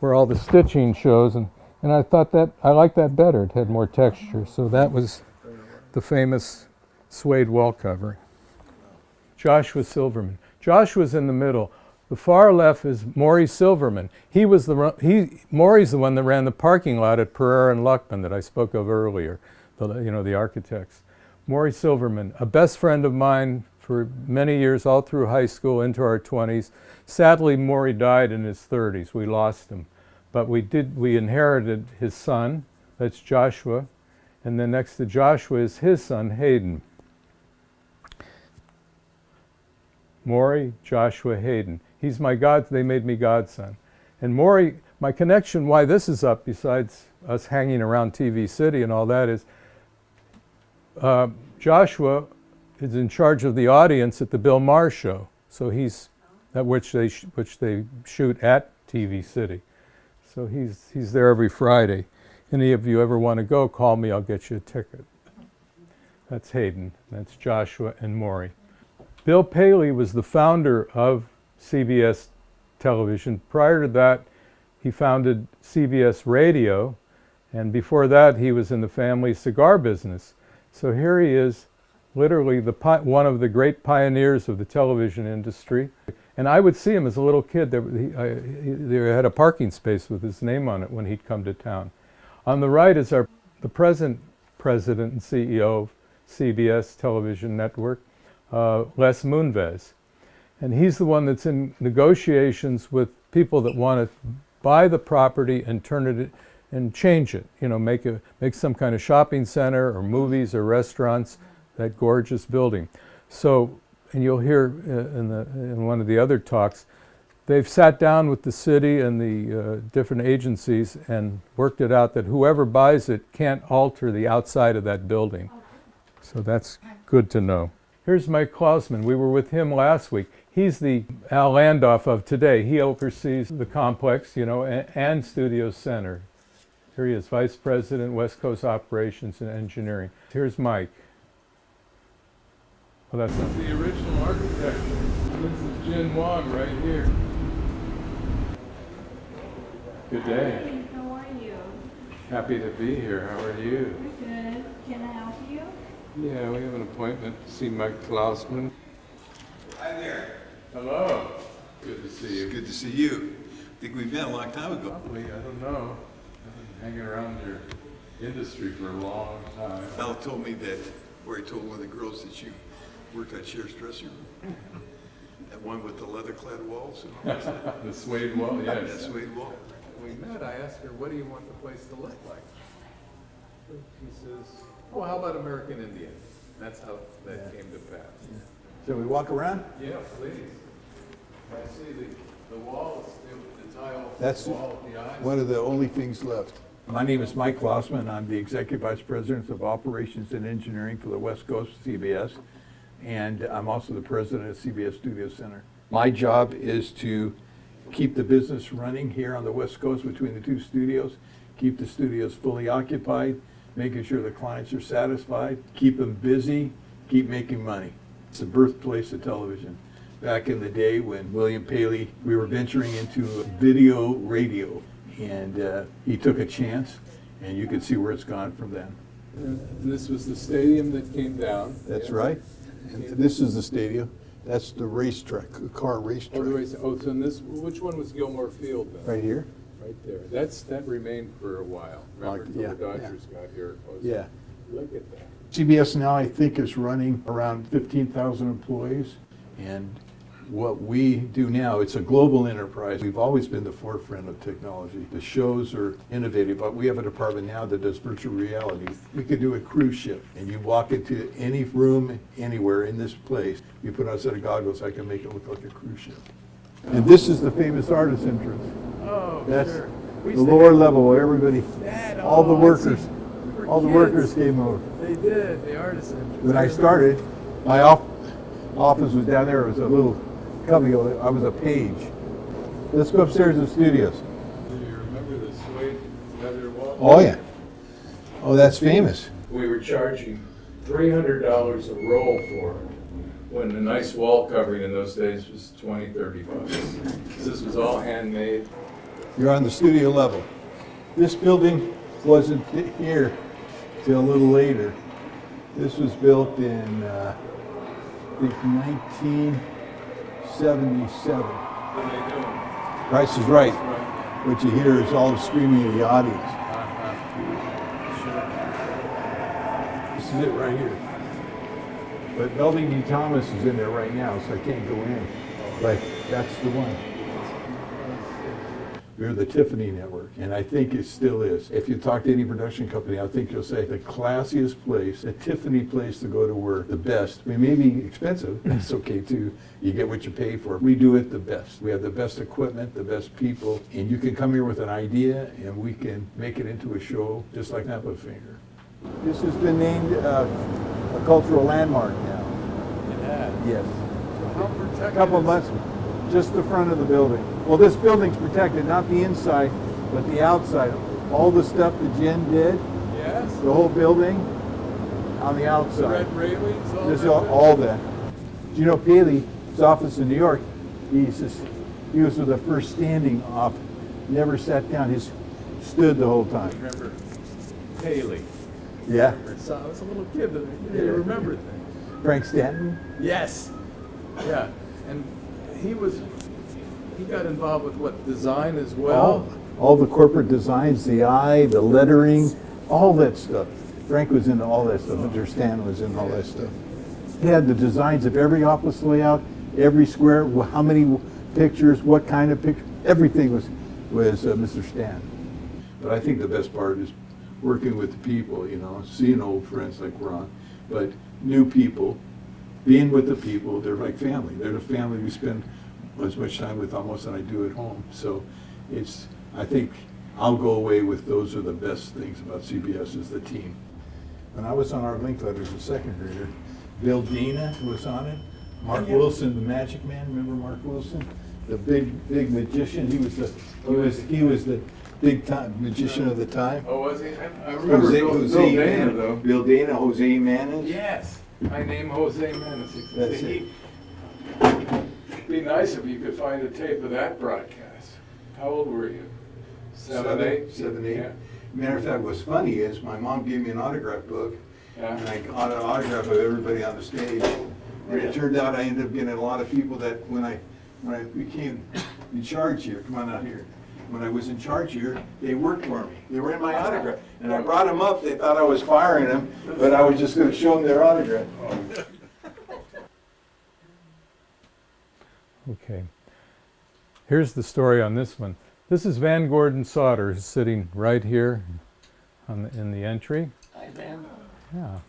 where all the stitching shows, and I thought I liked that better, it had more texture. So that was the famous suede wall covering. Joshua Silverman. Joshua's in the middle. The far left is Maury Silverman. Maury's the one that ran the parking lot at Pereira and Luckman that I spoke of earlier, the architects. Maury Silverman, a best friend of mine for many years, all through high school, into our 20s. Sadly, Maury died in his 30s. We lost him. But we inherited his son, that's Joshua, and then next to Joshua is his son, Hayden. Maury, Joshua, Hayden. He's my they made me godson. And Maury, my connection, why this is up, besides us hanging around TV City and all that, is Joshua is in charge of the audience at the Bill Maher show. So he's, which they shoot at TV City. So he's there every Friday. Any of you ever want to go, call me, I'll get you a ticket. That's Hayden, that's Joshua and Maury. Bill Paley was the founder of CBS television. Prior to that, he founded CBS Radio, and before that, he was in the family cigar business. So here he is, literally one of the great pioneers of the television industry. And I would see him as a little kid. They had a parking space with his name on it when he'd come to town. On the right is the present president and CEO of CBS Television Network, Les Moonves. And he's the one that's in negotiations with people that want to buy the property and turn it and change it. Make some kind of shopping center or movies or restaurants, that gorgeous building. So and you'll hear in one of the other talks, they've sat down with the city and the different agencies and worked it out that whoever buys it can't alter the outside of that building. So that's good to know. Here's Mike Klausman. We were with him last week. He's the Al Landolf of today. He oversees the complex, and Studio Center. Here he is, Vice President, West Coast Operations and Engineering. Here's Mike. Well, that's the original architecture. This is Jin Wong right here. Good day. Hey, how are you? Happy to be here. How are you? Good. Can I help you? Yeah, we have an appointment to see Mike Klausman. Hi there. Hello. Good to see you. It's good to see you. I think we've met a long time ago. Probably, I don't know. I've been hanging around your industry for a long time. Mel told me that, or he told one of the girls that you worked at Cher's dressing room. That one with the leather-clad walls and all that. The suede wall, yes. That suede wall. When we met, I asked her, what do you want the place to look like? She says, well, how about American Indian? That's how that came to pass. Shall we walk around? Yeah, please. I see the walls, the tile That's wall, the eyes. one of the only things left. My name is Mike Klausman. I'm the Executive Vice President of Operations and Engineering for the West Coast CBS, and I'm also the President of CBS Studio Center. My job is to keep the business running here on the West Coast between the two studios, keep the studios fully occupied, making sure the clients are satisfied, keep them busy, keep making money. It's the birthplace of television. Back in the day when William Paley, we were venturing into video radio, and he took a chance, and you can see where it's gone from then. And this was the stadium that came down. That's right. And this is the stadium. That's the racetrack, the car racetrack. Oh, the race. Oh, so this, which one was Gilmore Field then? Right here? Right there. That remained for a while. Remember, until yeah, the Dodgers got here. Yeah. Look at that. CBS now, I think, is running around 15,000 employees. And what we do now, it's a global enterprise. We've always been the forefront of technology. The shows are innovative, but we have a department now that does virtual reality. We could do a cruise ship, and you walk into any room anywhere in this place, you put on a set of goggles, I can make it look like a cruise ship. And this is the famous artist entrance. Oh, That's sure. the lower level where everybody, Dad, all the I workers, see. We're all the kids. workers came over. They did, the artisans. When I started, my office was down there. It was a little cubbyhole. I was a page. Let's go upstairs to the studios. Do you remember the suede leather wall? Oh, yeah. Oh, that's famous. We were charging $300 a roll for it, when the nice wall covering in those days was $20, $30. This was all handmade. You're on the studio level. This building wasn't here till a little later. This was built in, I think, 1977. What are they doing? Price is Right. What you hear is all the screaming of the audience. This is it right here. But Belding D. Thomas is in there right now, so I can't go in. But that's the one. We're the Tiffany Network, and I think it still is. If you talk to any production company, I think you'll say the classiest place, the Tiffany place to go to work, the best. It may be expensive, it's okay too. You get what you pay for. We do it the best. We have the best equipment, the best people, and you can come here with an idea, and we can make it into a show just like Napa Finger. This has been named a cultural landmark now. It has. Yes. How protected A couple is months, just the front of the building. Well, this building's protected, not the inside, but the outside. All the stuff that Jen did, Yes. the whole building, on the The outside. red railings, all This is that. all that. Do you know Paley's office in New York? He was the first standing off, never sat down. He stood the whole time. Remember Paley? Yeah. So I was a little kid, but you Yeah. remember things. Frank Stanton. Yes. Yeah. And he got involved with what, design as well? All the corporate designs, the eye, the lettering, all that stuff. Frank was into all that stuff. Mr. Stan was in all that stuff. He had the designs of every office layout, every square, how many pictures, what kind of picture, everything was Mr. Stan. But I think the best part is working with the people, seeing old friends like Ron, but new people, being with the people. They're like family. They're the family we spend as much time with almost than I do at home. So I think I'll go away with those are the best things about CBS is the team. When I was on our link letter as a second grader, Bill Dana was on it. Mark Wilson, the Magic Man. Remember Mark Wilson, the big magician? He was the big time magician of the time. Oh, was he? I remember Bill Dana, though. Bill Dana, Jose Manis. Yes, I named Jose Manis. That's it. It'd be nice if you could find a tape of that broadcast. How old were you? 7, 8? 7, 8. Yeah. Matter of fact, what's funny is my mom gave me an autograph book, Yeah. and I got an autograph of everybody on the stage. And it turned out I ended up getting a lot of people that when I became in charge here, come on out here. When I was in charge here, they worked for me. They were in my autograph. And I brought them up, they thought I was firing them, but I was just gonna show them their autograph. Okay. Here's the story on this one. This is Van Gordon Sauter, who's sitting right here in the entry. Hi, Van. Yeah.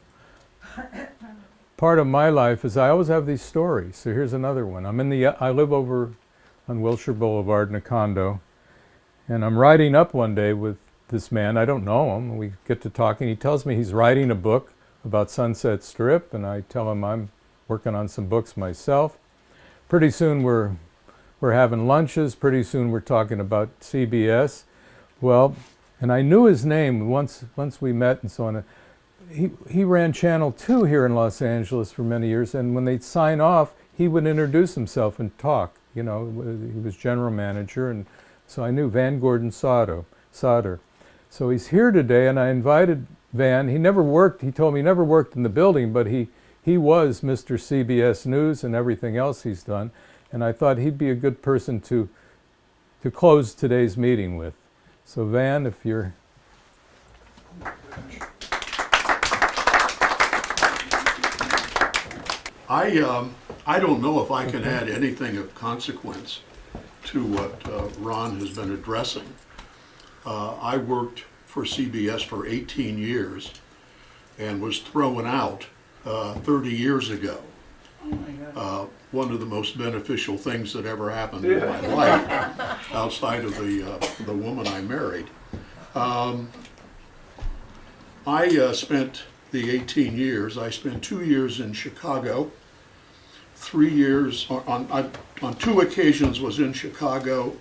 Part of my life is I always have these stories. So here's another one. I live over on Wilshire Boulevard in a condo, and I'm riding up one day with this man. I don't know him. We get to talking. He tells me he's writing a book about Sunset Strip, and I tell him I'm working on some books myself. Pretty soon we're having lunches. Pretty soon we're talking about CBS. Well, and I knew his name once we met and so on. He ran Channel 2 here in Los Angeles for many years, and when they'd sign off, he would introduce himself and talk. You know, he was general manager, and so I knew Van Gordon Sauter. So he's here today, and I invited Van. He never worked, he told me he never worked in the building, but he was Mr. CBS News and everything else he's done, and I thought he'd be a good person to close today's meeting with. So Van, if you're... I don't know if I can add anything of consequence to what Ron has been addressing. I worked for CBS for 18 years and was thrown out 30 years ago. One of the most beneficial things that ever happened in my life, outside of the woman I married. I spent the 18 years, I spent 2 years in Chicago, 3 years, on 2 occasions was in Chicago,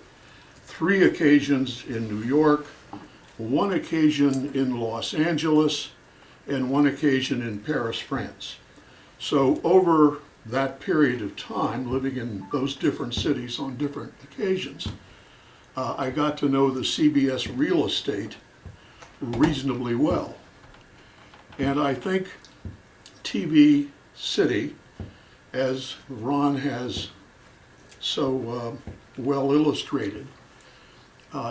3 occasions in New York, 1 occasion in Los Angeles, and 1 occasion in Paris, France. So over that period of time, living in those different cities on different occasions, I got to know the CBS real estate reasonably well. And I think TV City, as Ron has so well illustrated,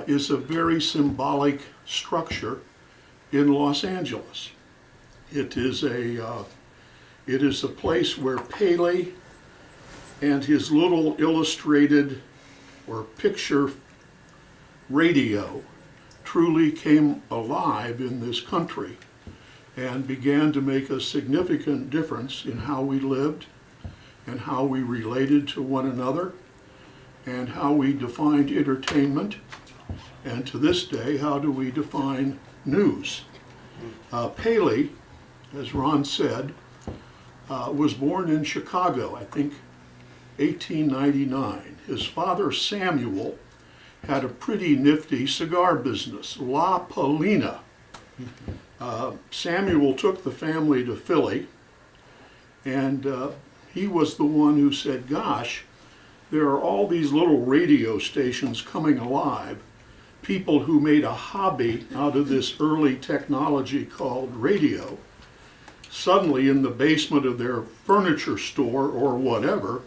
is a very symbolic structure in Los Angeles. It is a place where Paley and his little illustrated or picture radio truly came alive in this country and began to make a significant difference in how we lived and how we related to one another and how we defined entertainment, and to this day, how do we define news. Paley, as Ron said, was born in Chicago, I think 1899. His father, Samuel, had a pretty nifty cigar business, La Polina. Samuel took the family to Philly, and he was the one who said, gosh, there are all these little radio stations coming alive, people who made a hobby out of this early technology called radio, suddenly in the basement of their furniture store or whatever,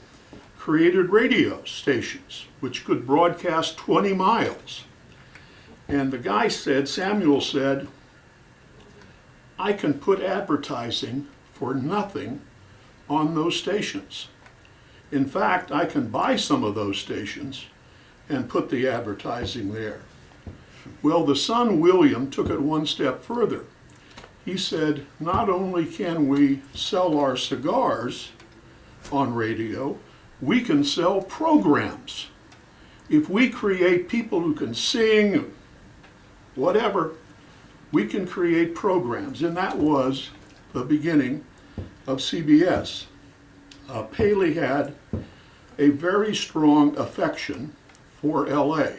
created radio stations which could broadcast 20 miles. And the guy said, Samuel said, I can put advertising for nothing on those stations. In fact, I can buy some of those stations and put the advertising there. Well, the son, William, took it one step further. He said, not only can we sell our cigars on radio, we can sell programs. If we create people who can sing, whatever, we can create programs. And that was the beginning of CBS. Paley had a very strong affection for LA.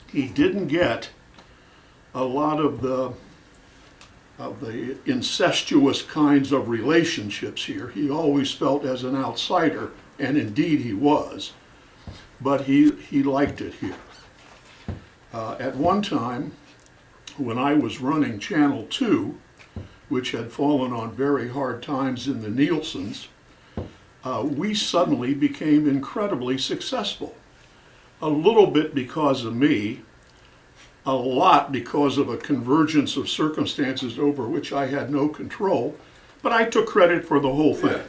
He didn't get a lot of the incestuous kinds of relationships here. He always felt as an outsider, and indeed he was, but he liked it here. At one time, when I was running Channel 2, which had fallen on very hard times in the Nielsen's, we suddenly became incredibly successful. A little bit because of me, a lot because of a convergence of circumstances over which I had no control, but I took credit for the whole thing.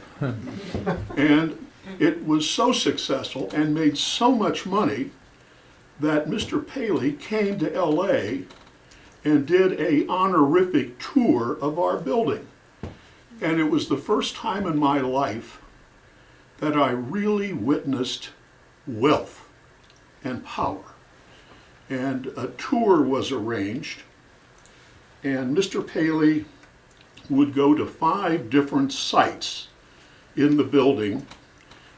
And it was so successful and made so much money that Mr. Paley came to LA and did a honorific tour of our building. And it was the first time in my life that I really witnessed wealth and power. And a tour was arranged, and Mr. Paley would go to 5 different sites in the building,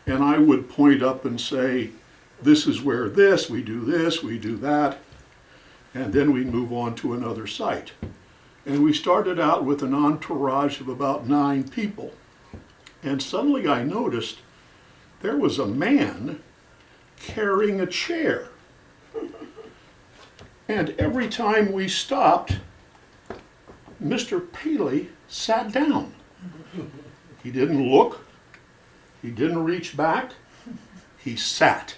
and I would point up and say, this is where we do that, and then we move on to another site. And we started out with an entourage of about 9 people, and suddenly I noticed there was a man carrying a chair. And every time we stopped, Mr. Paley sat down. He didn't look, he didn't reach back, he sat,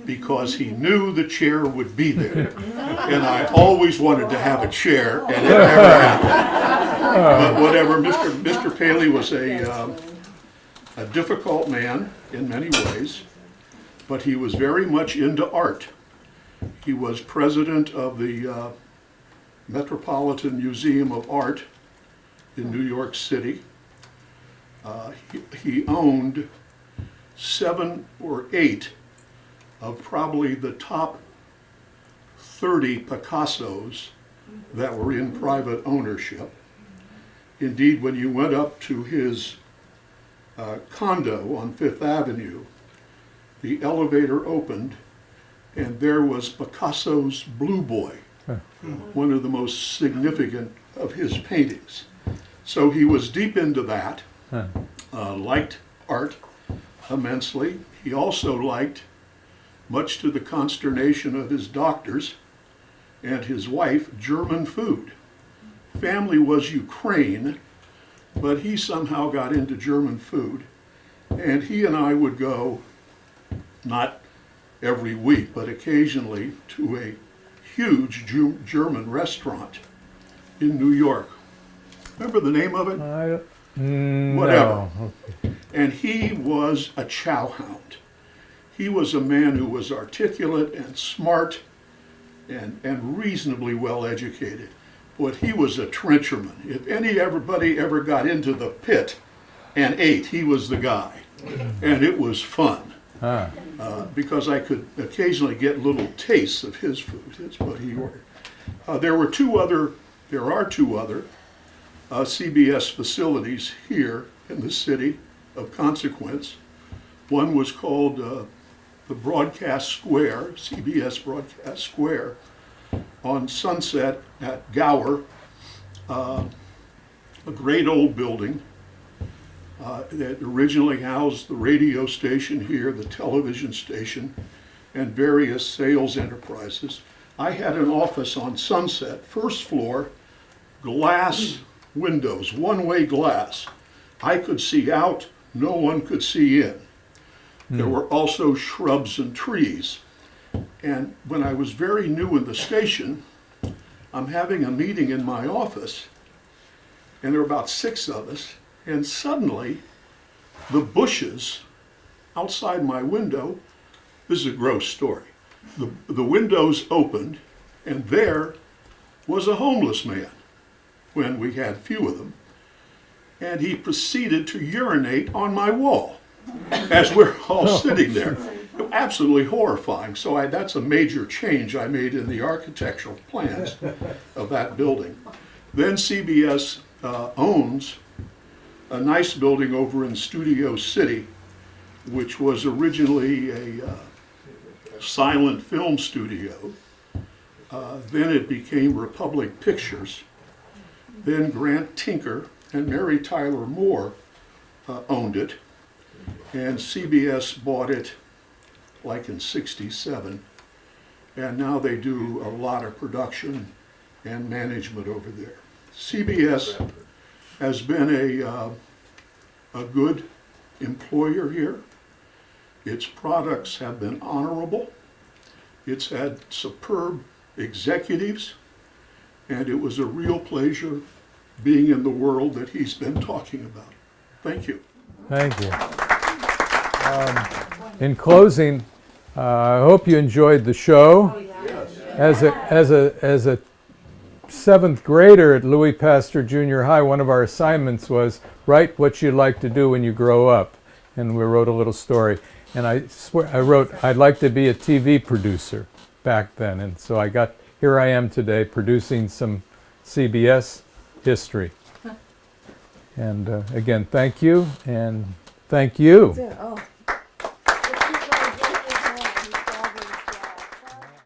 because he knew the chair would be there. And I always wanted to have a chair, and it never happened. But whatever, Mr. Paley was a difficult man in many ways, but he was very much into art. He was president of the Metropolitan Museum of Art in New York City. He owned 7 or 8 of probably the top 30 Picassos that were in private ownership. Indeed, when you went up to his condo on Fifth Avenue, the elevator opened and there was Picasso's Blue Boy, one of the most significant of his paintings. So he was deep into that, liked art immensely. He also liked, much to the consternation of his doctors and his wife, German food. Family was Ukraine, but he somehow got into German food. And he and I would go, not every week, but occasionally, to a huge German restaurant in New York. Remember the name of it? Whatever. No. And he was a chowhound. He was a man who was articulate and smart and reasonably well educated. But he was a trencherman. If everybody ever got into the pit and ate, he was the guy. And it was fun. Because I could occasionally get little tastes of his food. That's what he ordered. There are 2 other CBS facilities here in the city of consequence. One was called the Broadcast Square, CBS Broadcast Square, on Sunset at Gower, a great old building that originally housed the radio station here, the television station, and various sales enterprises. I had an office on Sunset, first floor, glass windows, one-way glass. I could see out, no one could see in. There were also shrubs and trees. And when I was very new in the station, I'm having a meeting in my office, and there are about 6 of us, and suddenly the bushes outside my window, this is a gross story, the windows opened, and there was a homeless man, when we had few of them. and he proceeded to urinate on my wall as we're all sitting there. Absolutely horrifying. So that's a major change I made in the architectural plans of that building. Then CBS owns a nice building over in Studio City, which was originally a silent film studio. Then it became Republic Pictures. Then Grant Tinker and Mary Tyler Moore owned it, and CBS bought it like in '67, and now they do a lot of production and management over there. CBS has been a good employer here. Its products have been honorable. It's had superb executives, and it was a real pleasure being in the world that he's been talking about. Thank you. Thank you. In closing, I hope you enjoyed the show. As a seventh grader at Louis Pasteur Junior High, one of our assignments was write what you'd like to do when you grow up, and we wrote a little story. And I wrote I'd like to be a TV producer back then, and so here I am today producing some CBS history. And again, thank you, and thank you. That's it. Oh.